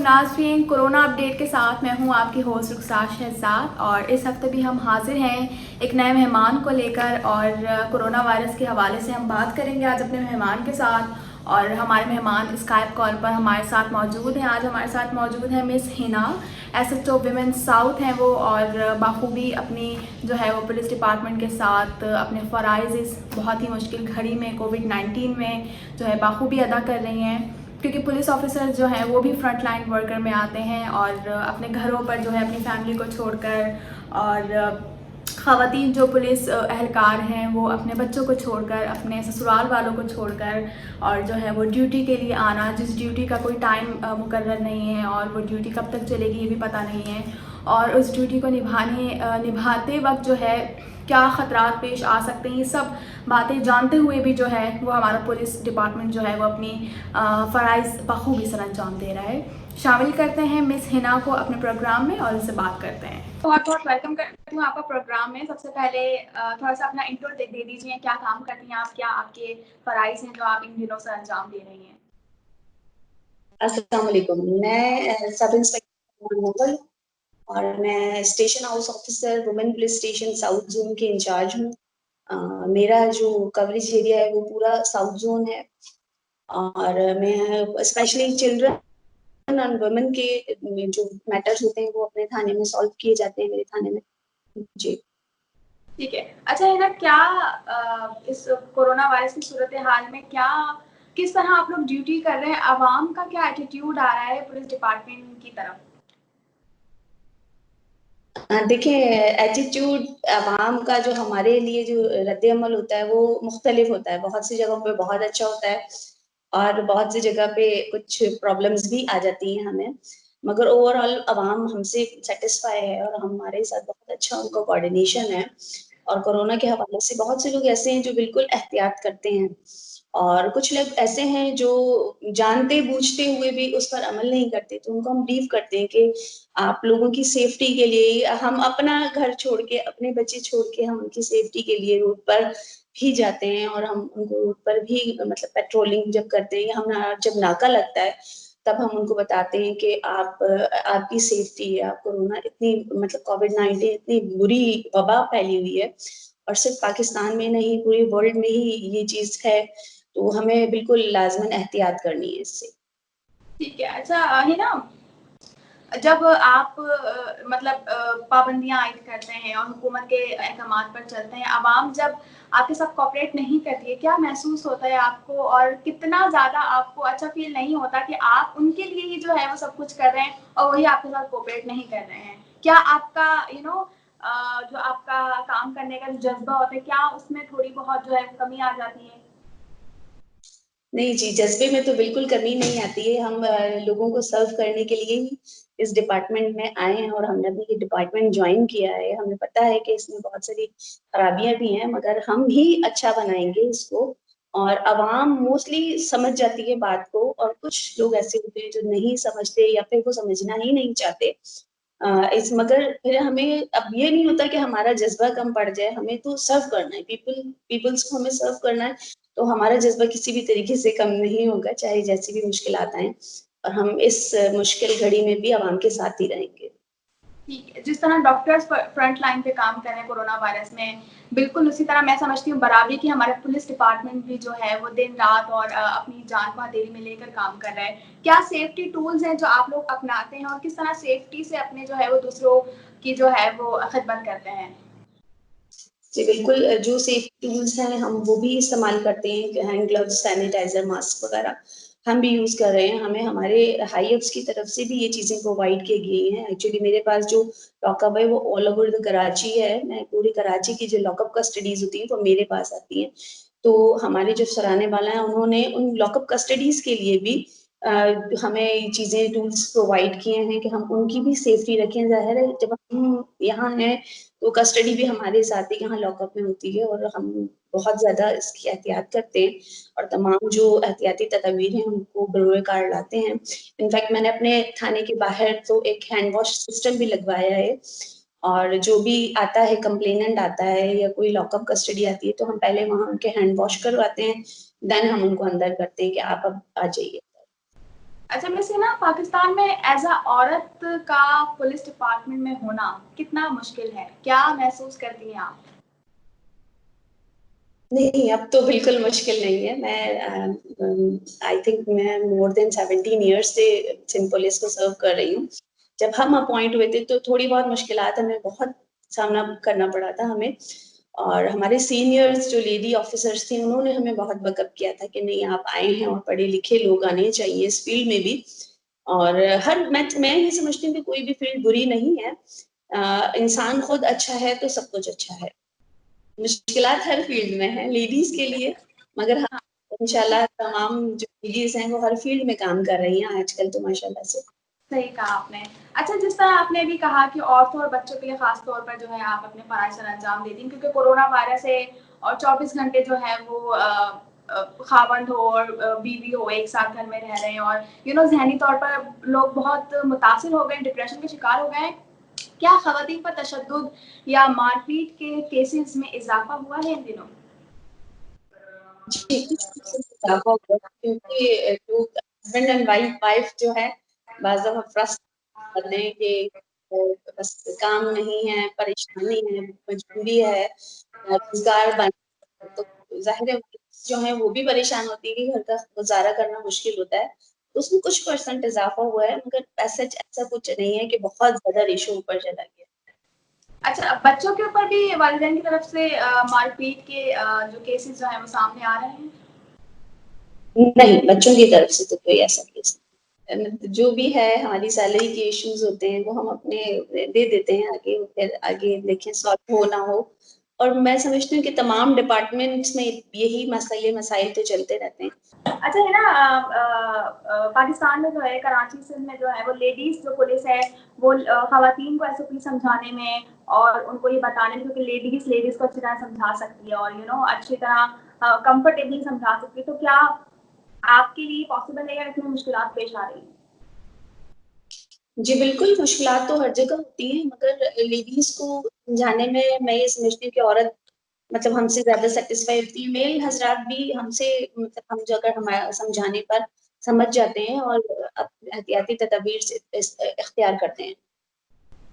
नाज़रीन, corona update के साथ मैं हूं आपकी होस्ट रुखसार शहजाद और इस हफ्ते भी हम हाजिर हैं एक नए मेहमान को लेकर। और कोरोना वायरस के हवाले से हम बात करेंगे आज अपने मेहमान के साथ। और हमारे मेहमान स्काइप कॉल पर हमारे साथ मौजूद हैं। आज हमारे साथ मौजूद है miss Hina, SHO women south हैं वो, और बखूबी अपनी जो है वो पुलिस डिपार्टमेंट के साथ अपने फ़राइज़ इस बहुत ही मुश्किल घड़ी में कोविड-19 में जो है बखूबी अदा कर रही हैं। क्योंकि पुलिस ऑफिसर जो हैं वो भी फ्रंट लाइन वर्कर में आते हैं और अपने घरों पर जो है अपनी फैमिली को छोड़कर, और ख़वातीन जो पुलिस एहलकार हैं वो अपने बच्चों को छोड़कर, अपने ससुराल वालों को छोड़कर और जो है वो ड्यूटी के लिए आना, जिस ड्यूटी का कोई टाइम मुकर्रर नहीं है और वो ड्यूटी कब तक चलेगी ये भी पता नहीं है। और उस ड्यूटी को निभाते वक्त जो है क्या ख़तरात पेश आ सकते हैं, ये सब बातें जानते हुए भी जो है वो हमारा पुलिस डिपार्टमेंट जो है वो अपनी फ़राइज़ बखूबी सर अंजाम दे रहा है। शामिल करते हैं मिस हिना को अपने प्रोग्राम में और उनसे बात करते हैं। बहुत बहुत वेलकम करती हूँ आपका प्रोग्राम में। सबसे पहले थोड़ा सा अपना इंट्रो दे दीजिए, क्या काम करती हैं आप, क्या आपके फ़राइज़ हैं जो आप इन दिनों सर अंजाम दे रही हैं। अस्सलाम वालेकुम। मैं सब इंस्पेक्टर मुगल और मैं station house officer women police station south zone के इंचार्ज हूँ। मेरा जो कवरेज एरिया है वो पूरा साउथ जोन है और मैं स्पेशली चिल्ड्रन एंड वुमेन के जो मैटर्स होते हैं वो अपने थाने में सॉल्व किए जाते हैं, मेरे थाने में। जी ठीक है। अच्छा हिना, क्या इस कोरोना वायरस की सूरत हाल में क्या किस तरह आप लोग ड्यूटी कर रहे हैं, आवाम का क्या एटीट्यूड आ रहा है पुलिस डिपार्टमेंट की तरफ? देखिए, एटीट्यूड आवाम का जो हमारे लिए जो रद्द-ए-अमल होता है वो मुख्तलिफ होता है। बहुत सी जगहों पे बहुत अच्छा होता है और बहुत सी जगह पे कुछ प्रॉब्लम्स भी आ जाती हैं हमें। मगर ओवरऑल अवाम हमसे सैटिस्फाई है और हमारे साथ बहुत अच्छा उनका कोऑर्डिनेशन है। और कोरोना के हवाले से बहुत से लोग ऐसे हैं जो बिल्कुल एहतियात करते हैं और कुछ लोग ऐसे हैं जो जानते-बूझते हुए भी उस पर अमल नहीं करते। तो उनको हम ब्रीफ करते हैं कि आप लोगों की सेफ्टी के लिए हम अपना घर छोड़ के, अपने बच्चे छोड़ के हम उनकी सेफ्टी के लिए रोड पर भी जाते हैं और हम उनको रोड पर भी मतलब पेट्रोलिंग जब करते हैं, हमारा जब नाका लगता है, तब हम उनको बताते हैं कि आपकी सेफ्टी है, आप कोरोना इतनी मतलब कोविड-19 इतनी बुरी वबा फैली हुई है और सिर्फ़ पाकिस्तान में नहीं, पूरे वर्ल्ड में ही ये चीज़ है, तो हमें बिल्कुल लाज़िमन एहतियात करनी है इससे। ठीक है। अच्छा हिना, जब आप पाबंदियाँ आयद करते हैं और हुकूमत के अहकामात पर चलते हैं, आवाम जब आपके साथ कोऑपरेट नहीं करती है, क्या महसूस होता है आपको? और कितना ज़्यादा आपको अच्छा फ़ील नहीं होता कि आप उनके लिए ही जो है वो सब कुछ कर रहे हैं और वही आपके साथ कोऑपरेट नहीं कर रहे हैं? क्या आपका जो आपका काम करने का जो जज़्बा होता है, क्या उसमें थोड़ी बहुत जो है कमी आ जाती है? नहीं जी, जज़्बे में तो बिल्कुल कमी नहीं आती है। हम लोगों को सर्व करने के लिए ही इस डिपार्टमेंट में आए हैं और हमने अभी ये डिपार्टमेंट जॉइन किया है। हमें पता है कि इसमें बहुत सारी खराबियाँ भी हैं, मगर हम ही अच्छा बनाएँगे इसको और अवाम मोस्टली समझ जाती है बात को और कुछ लोग ऐसे होते हैं जो नहीं समझते या फिर वो समझना ही नहीं चाहते। इस मगर फिर हमें अब ये नहीं होता कि हमारा जज़्बा कम पड़ जाए, हमें तो सर्व करना है, पीपल्स को हमें सर्व करना है, तो हमारा जज़्बा किसी भी तरीके से कम नहीं होगा, चाहे जैसी भी मुश्किलात आएँ और हम इस मुश्किल घड़ी में भी आवाम के साथ ही रहेंगे। ठीक है। जिस तरह डॉक्टर्स फ्रंट लाइन पे काम कर रहे हैं कोरोना वायरस में, बिल्कुल उसी तरह मैं समझती हूँ बराबरी की हमारा पुलिस डिपार्टमेंट भी जो है वो दिन-रात और अपनी जान को हथेली में लेकर काम कर रहा है। क्या सेफ्टी टूल्स हैं जो आप लोग अपनाते हैं और किस तरह सेफ्टी से अपने जो है वो दूसरों की जो है वो खिदमत करते हैं? जी, बिल्कुल जो सेफ्टी टूल्स हैं हम वो भी इस्तेमाल करते हैं, हैंड ग्लव्स, सैनिटाइज़र, मास्क वगैरह हम भी यूज़ कर रहे हैं। हमें हमारे हाई अप्स की तरफ से भी ये चीज़ें प्रोवाइड की गई हैं। एक्चुअली मेरे पास जो लॉकअप है वो ऑल ओवर द कराची है। मैं पूरी कराची की जो लॉकअप कस्टडीज़ होती हैं वो मेरे पास आती हैं। तो हमारे जो सराहने वाला हैं उन्होंने उन लॉकअप कस्टडीज़ के लिए भी अ, हमें ये चीज़ें टूल्स प्रोवाइड किए हैं कि हम उनकी भी सेफ्टी रखें। ज़ाहिर है जब हम यहाँ हैं तो कस्टडी भी हमारे साथ ही यहाँ लॉकअप में होती है और हम बहुत ज़्यादा इसकी एहतियात करते हैं और तमाम जो एहतियाती तदबीर हैं उनको बरोए कार लाते हैं। इनफैक्ट मैंने अपने थाने के बाहर तो एक हैंड वॉश सिस्टम भी लगवाया है और जो भी आता है कंप्लेनेंट आता है या कोई लॉकअप कस्टडी आती है तो हम पहले वहाँ उनके हैंड वॉश करवाते हैं, देन हम उनको अंदर करते हैं कि आप अब आ जाइए। अच्छा, वैसे ना पाकिस्तान में एज़ अ औरत का पुलिस डिपार्टमेंट में होना कितना मुश्किल है? क्या महसूस करती हैं आप? नहीं, अब तो बिल्कुल मुश्किल नहीं है। मैं आई थिंक मैं मोर देन 17 इयर्स से सिंध पुलिस को सर्व कर रही हूँ। जब हम अपॉइंट हुए थे तो थोड़ी बहुत मुश्किलात हमें बहुत सामना करना पड़ा था हमें, और हमारे सीनियर्स जो लेडी ऑफिसर्स थी उन्होंने हमें बहुत बैकअप किया था कि नहीं, आप आए हैं और पढ़े-लिखे लोग आने चाहिए इस फील्ड में भी। और हर मैं ये समझती हूँ कि कोई भी फील्ड बुरी नहीं है। इंसान खुद अच्छा है तो सब कुछ अच्छा है। मुश्किलात हर फील्ड में है लेडीज के लिए, मगर हाँ, इंशाल्लाह तमाम जो लेडीज हैं वो हर फील्ड में काम कर रही हैं आजकल तो माशाल्लाह से। सही कहा आपने। अच्छा, जिस तरह आपने अभी कहा कि औरतों और बच्चों के लिए ख़ास तौर पर जो है आप अपने फ़राइज़ सर अंजाम देती हैं क्योंकि कोरोना वायरस है और 24 घंटे जो है वो ख़ावंद हो और बीवी हो एक साथ घर में रह रहे हैं और ज़हनी तौर पर लोग बहुत मुतासिर हो गए, डिप्रेशन के शिकार हो गए हैं। क्या ख़वातीन पर तशद्दुद या मारपीट के केसेज़ में इज़ाफ़ा हुआ है इन दिनों? जी, कुछ इजाफा हुआ क्योंकि जो हस्बैंड एंड वाइफ जो है बाज़ दफ़ा फ्रस्ट्रेट करते हैं कि बस काम नहीं है, परेशानी है, मजबूरी है, रोज़गार बंद है, तो ज़ाहिर है जो है वो भी परेशान होती है कि घर का गुज़ारा करना मुश्किल होता है। तो उसमें कुछ परसेंट इज़ाफ़ा हुआ है, मगर एज़ सच ऐसा कुछ नहीं है कि बहुत ज़्यादा रेशो ऊपर चला गया। अच्छा, बच्चों के ऊपर भी वालिदैन की तरफ से मारपीट के जो केसेज़ जो हैं वो सामने आ रहे हैं? नहीं, बच्चों की तरफ से तो कोई ऐसा केस जो भी है हमारी सैलरी के इश्यूज़ होते हैं वो हम अपने दे देते हैं आगे, फिर आगे देखें सॉल्व हो ना हो। और मैं समझती हूँ कि तमाम डिपार्टमेंट्स में यही मसाइल तो चलते रहते हैं। अच्छा है ना पाकिस्तान में जो है कराची सिंध में जो है वो लेडीज़ जो पुलिस है वो ख़वातीन को एसओपी समझाने में और उनको ये बताने में क्योंकि लेडीज़ लेडीज़ को अच्छी तरह समझा सकती है और अच्छी तरह कंफर्टेबली समझा सकती है। तो क्या आपके लिए पॉसिबल है या इसमें मुश्किलात पेश आ रही हैं? जी, बिल्कुल मुश्किलात तो हर जगह होती हैं, मगर लेडीज़ को समझाने में मैं ये समझती हूँ कि औरत मतलब हमसे ज़्यादा सैटिस्फाई होती है। मेल हज़रात भी हमसे मतलब हम जो अगर हमारा समझाने पर समझ जाते हैं और एहतियाती तदाबीर से इख्तियार करते हैं।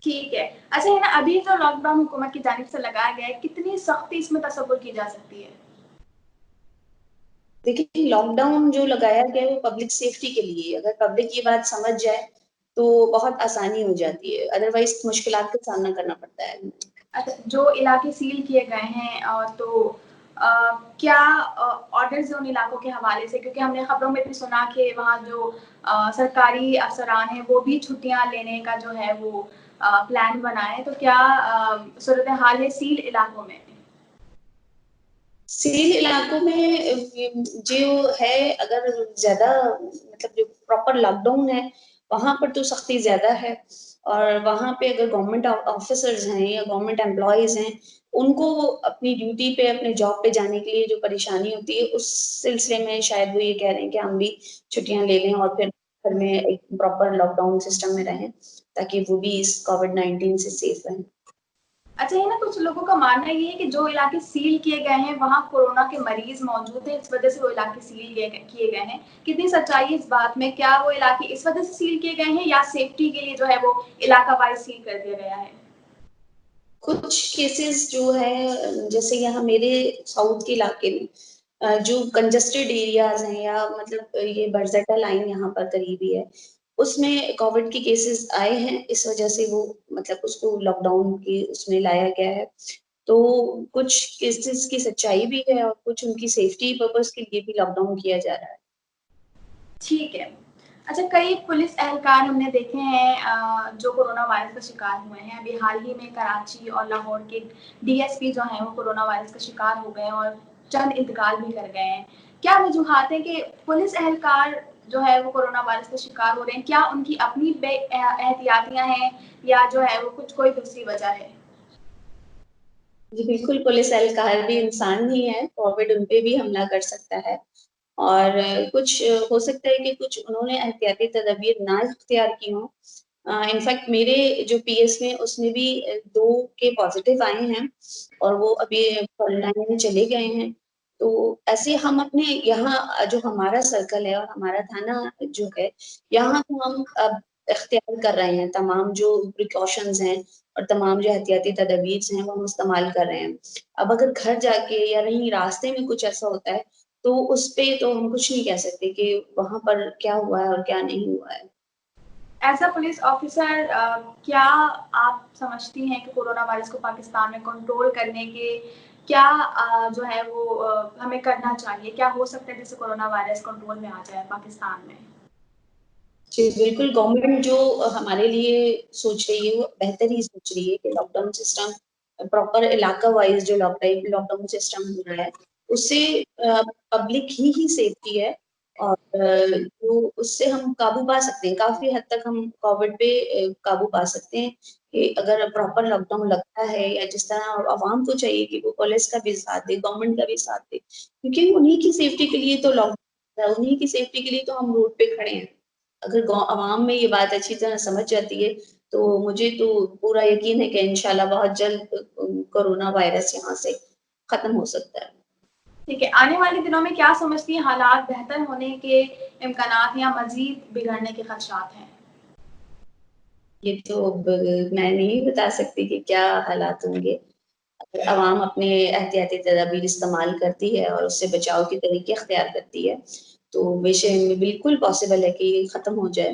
ठीक है। अच्छा है ना अभी जो लॉकडाउन हुकूमत की जानिब से लगाया गया है, कितनी सख्ती इसमें तसव्वुर की जा सकती है? देखिए, लॉकडाउन जो लगाया गया है वो पब्लिक सेफ्टी के लिए है। अगर पब्लिक ये बात समझ जाए, तो बहुत आसानी हो जाती है, अदरवाइज़ मुश्किलात का सामना करना पड़ता है। अच्छा, जो इलाके सील किए गए हैं तो अ, क्या ऑर्डर्स हैं उन इलाकों के हवाले से? क्योंकि हमने खबरों में भी सुना कि वहाँ जो सरकारी अफ़सरान हैं, वो भी छुट्टियाँ लेने का जो है वो प्लान बनाएँ। तो क्या सूरत-ए-हाल है सील इलाकों में? सील इलाकों में जो है अगर ज़्यादा मतलब जो प्रॉपर लॉकडाउन है, वहाँ पर तो सख्ती ज़्यादा है, और वहाँ पे अगर गवर्नमेंट ऑफिसर्स हैं या गवर्नमेंट एम्प्लॉइज़ हैं, उनको अपनी ड्यूटी पे, अपने जॉब पे जाने के लिए जो परेशानी होती है, उस सिलसिले में शायद वो ये कह रहे हैं कि हम भी छुट्टियाँ ले लें और फिर घर में एक प्रॉपर लॉकडाउन सिस्टम में रहें, ताकि वो भी इस कोविड-19 से सेफ रहें। अच्छा ये ना कुछ लोगों का मानना ये है कि जो इलाके सील किए गए हैं, वहाँ कोरोना के मरीज़ मौजूद हैं, इस वजह से वो इलाके सील किए गए हैं। कितनी सच्चाई है इस बात में? क्या वो इलाके इस वजह से सील किए गए हैं या सेफ्टी के लिए जो है वो इलाका वाइज़ सील कर दिया गया है? कुछ केसेस जो है जैसे यहाँ मेरे साउथ के इलाके में जो कंजस्टेड एरियाज हैं या मतलब ये बरज़ेटा लाइन यहाँ पर करीब ही है, उसमें कोविड के केसेस आए हैं, इस वजह से वो मतलब उसको लॉकडाउन की उसमें लाया गया है। तो कुछ केसेस की सच्चाई भी है और कुछ उनकी सेफ्टी पर्पज़ के लिए भी लॉकडाउन किया जा रहा है। ठीक है। अच्छा कई पुलिस एहलकार हमने देखे हैं जो कोरोना वायरस का शिकार हुए हैं। अभी हाल ही में कराची और लाहौर के डीएसपी जो हैं वो कोरोना वायरस का शिकार हो गए हैं और चंद इंतकाल भी कर गए हैं। क्या वजूहात हैं कि पुलिस एहलकार जो है वो कोरोना वायरस का शिकार हो रहे हैं? क्या उनकी अपनी एहतियातियाँ हैं या जो है वो कुछ कोई दूसरी वजह है? जी, बिल्कुल पुलिस एहलकार भी इंसान ही है, कोविड उन पे भी हमला कर सकता है। और कुछ हो सकता है कि कुछ उन्होंने एहतियाती तदबीर ना इख्तियार की हों। इनफैक्ट मेरे जो पीएस में उसमें भी 2 के पॉज़िटिव आए हैं और वो अभी क्वारंटाइन में चले गए हैं। तो ऐसे हम अपने यहाँ जो हमारा सर्कल है और हमारा थाना जो है, यहाँ तो हम अब इख्तियार कर रहे हैं, तमाम जो प्रिकॉशंस हैं और तमाम जो एहतियाती तदबीर हैं, वो हम इस्तेमाल कर रहे हैं। अब अगर घर जाके या कहीं रास्ते में कुछ ऐसा होता है, तो उस पे तो हम कुछ नहीं कह सकते कि वहाँ पर क्या हुआ है और क्या नहीं हुआ है। एज़ अ पुलिस ऑफिसर क्या आप समझती हैं कि कोरोना वायरस को पाकिस्तान में कंट्रोल करने के क्या जो है वो हमें करना चाहिए? क्या हो सकता है जिससे कोरोना वायरस कंट्रोल में आ जाए पाकिस्तान में? जी, बिल्कुल गवर्नमेंट जो हमारे लिए सोच रही है, वो बेहतर ही सोच रही है कि लॉकडाउन सिस्टम प्रॉपर इलाका वाइज़ जो लॉकडाउन सिस्टम हो रहा है, उससे पब्लिक ही सेफ्टी है और जो उससे हम काबू पा सकते हैं। काफ़ी हद तक हम कोविड पे काबू पा सकते हैं कि अगर प्रॉपर लॉकडाउन लगता है या जिस तरह आवाम को चाहिए कि वो पुलिस का भी साथ दे, गवर्नमेंट का भी साथ दे, क्योंकि उन्हीं की सेफ्टी के लिए तो लॉकडाउन है, उन्हीं की सेफ्टी के लिए तो हम रोड पे खड़े हैं। अगर अवाम में ये बात अच्छी तरह समझ जाती है, तो मुझे तो पूरा यकीन है कि इंशाल्लाह बहुत जल्द कोरोना वायरस यहाँ से खत्म हो सकता है। ठीक है, आने वाले दिनों में क्या समझती हैं हालात बेहतर होने के इम्कानात या मज़ीद बिगड़ने के खदशात हैं? ये तो अब मैं नहीं बता सकती कि क्या हालात होंगे। अगर अवाम अपने एहतियाती तदाबीर इस्तेमाल करती है और उससे बचाव के तरीके इख्तियार करती है, तो बेशक बिल्कुल पॉसिबल है कि ये खत्म हो जाए।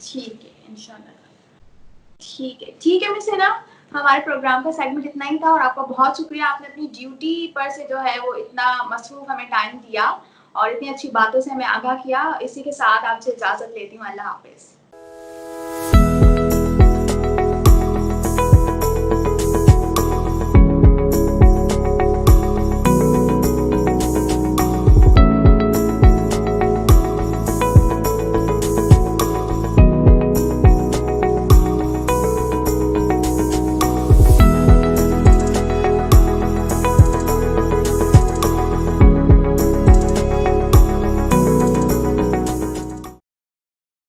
ठीक है, इंशाल्लाह। ठीक है मिस हिना, हमारे प्रोग्राम का सेगमेंट इतना ही था और आपका बहुत शुक्रिया, आपने अपनी ड्यूटी पर से जो है वो इतना मसरूफ़ हमें टाइम दिया और इतनी अच्छी बातों से हमें आगाह किया। इसी के साथ आपसे इजाज़त लेती हूँ, अल्लाह हाफ़िज़।